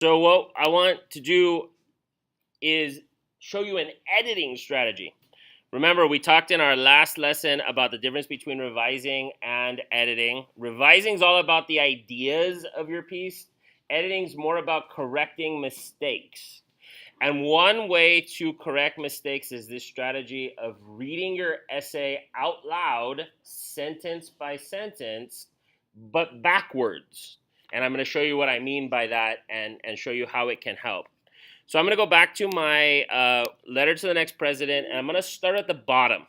So what I want to do is show you an editing strategy. Remember, we talked in our last lesson about the difference between revising and editing. Revising is all about the ideas of your piece. Editing is more about correcting mistakes. And one way to correct mistakes is this strategy of reading your essay out loud, sentence by sentence, but backwards. And I'm going to show you what I mean by that and show you how it can help. So I'm going to go back to my letter to the next president, and I'm going to start at the bottom.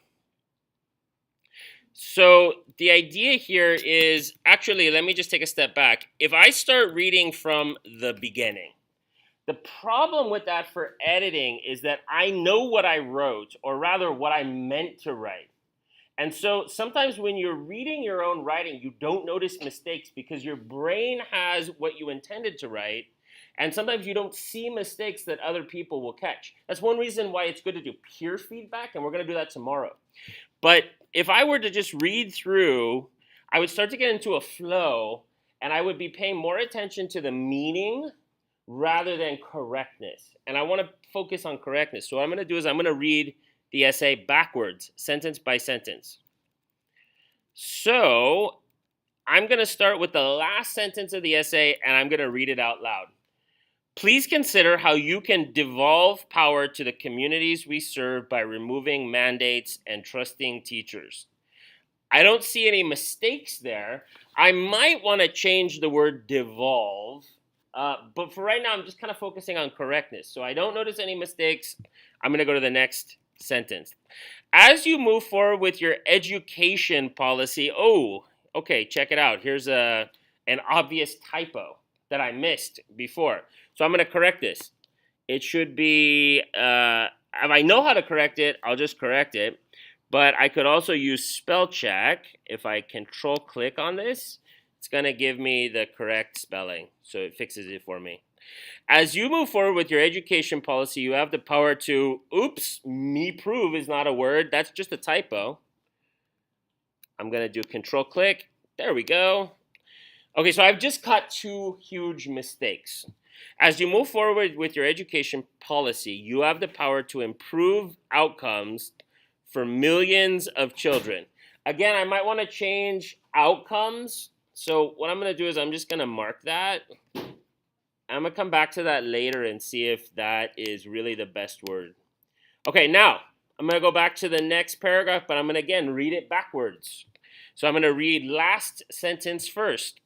So the idea here is, actually, let me just take a step back. If I start reading from the beginning, the problem with that for editing is that I know what I wrote, or rather what I meant to write. And so sometimes when you're reading your own writing, you don't notice mistakes because your brain has what you intended to write. And sometimes you don't see mistakes that other people will catch. That's one reason why it's good to do peer feedback, and we're going to do that tomorrow. But if I were to just read through, I would start to get into a flow, and I would be paying more attention to the meaning rather than correctness. And I want to focus on correctness. So what I'm going to do is I'm going to read the essay backwards, sentence by sentence. So I'm going to start with the last sentence of the essay, and I'm going to read it out loud. Please consider how you can devolve power to the communities we serve by removing mandates and trusting teachers. I don't see any mistakes there. I might want to change the word devolve, but for right now, I'm just kind of focusing on correctness. So I don't notice any mistakes. I'm going to go to the next sentence. As you move forward with your education policy, okay, check it out. Here's an obvious typo that I missed before. So I'm going to correct this. It should be, if I know how to correct it, I'll just correct it. But I could also use spell check. If I control click on this, it's going to give me the correct spelling. So it fixes it for me. As you move forward with your education policy, you have the power to, me prove is not a word. That's just a typo. I'm going to do control click. There we go. Okay, so I've just caught two huge mistakes. As you move forward with your education policy, you have the power to improve outcomes for millions of children. Again, I might want to change outcomes. So what I'm going to do is I'm just going to mark that. I'm going to come back to that later and see if that is really the best word. Okay, now I'm going to go back to the next paragraph, but I'm going to again read it backwards. So I'm going to read last sentence first.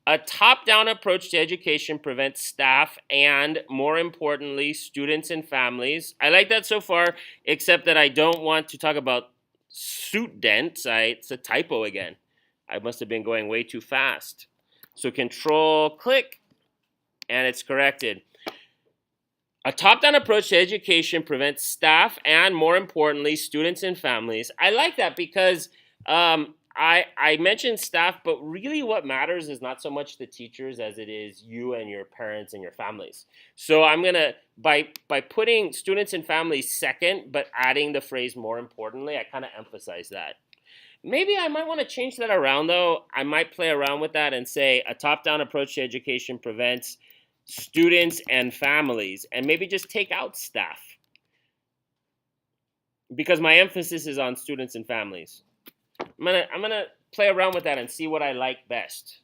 A top-down approach to education prevents staff and, more importantly, students and families. I like that so far, except that I don't want to talk about students. It's a typo again. I must have been going way too fast. So control click, and it's corrected. A top-down approach to education prevents staff and, more importantly, students and families. I like that because I mentioned staff, but really what matters is not so much the teachers as it is you and your parents and your families. So I'm going to, by putting students and families second, but adding the phrase more importantly, I kind of emphasize that. Maybe I might want to change that around, though. I might play around with that and say a top-down approach to education prevents students and families, and maybe just take out staff, because my emphasis is on students and families. I'm gonna play around with that and see what I like best.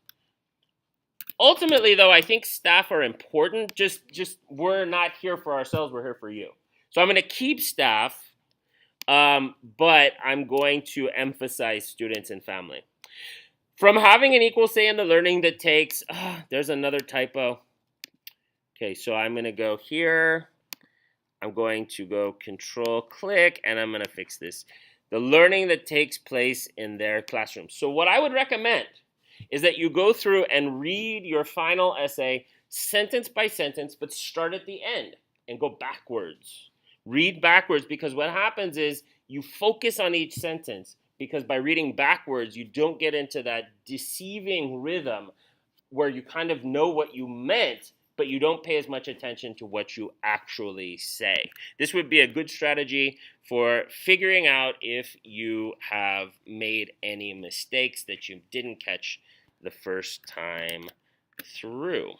Ultimately, though, I think staff are important. Just we're not here for ourselves. We're here for you. So I'm going to keep staff, but I'm going to emphasize students and family. From having an equal say in the learning that takes, there's another typo. Okay, so I'm going to go here. I'm going to go control click, and I'm going to fix this. The learning that takes place in their classroom. So what I would recommend is that you go through and read your final essay sentence by sentence, but start at the end and go backwards. Read backwards, because what happens is you focus on each sentence, because by reading backwards, you don't get into that deceiving rhythm where you kind of know what you meant, but you don't pay as much attention to what you actually say. This would be a good strategy for figuring out if you have made any mistakes that you didn't catch the first time through.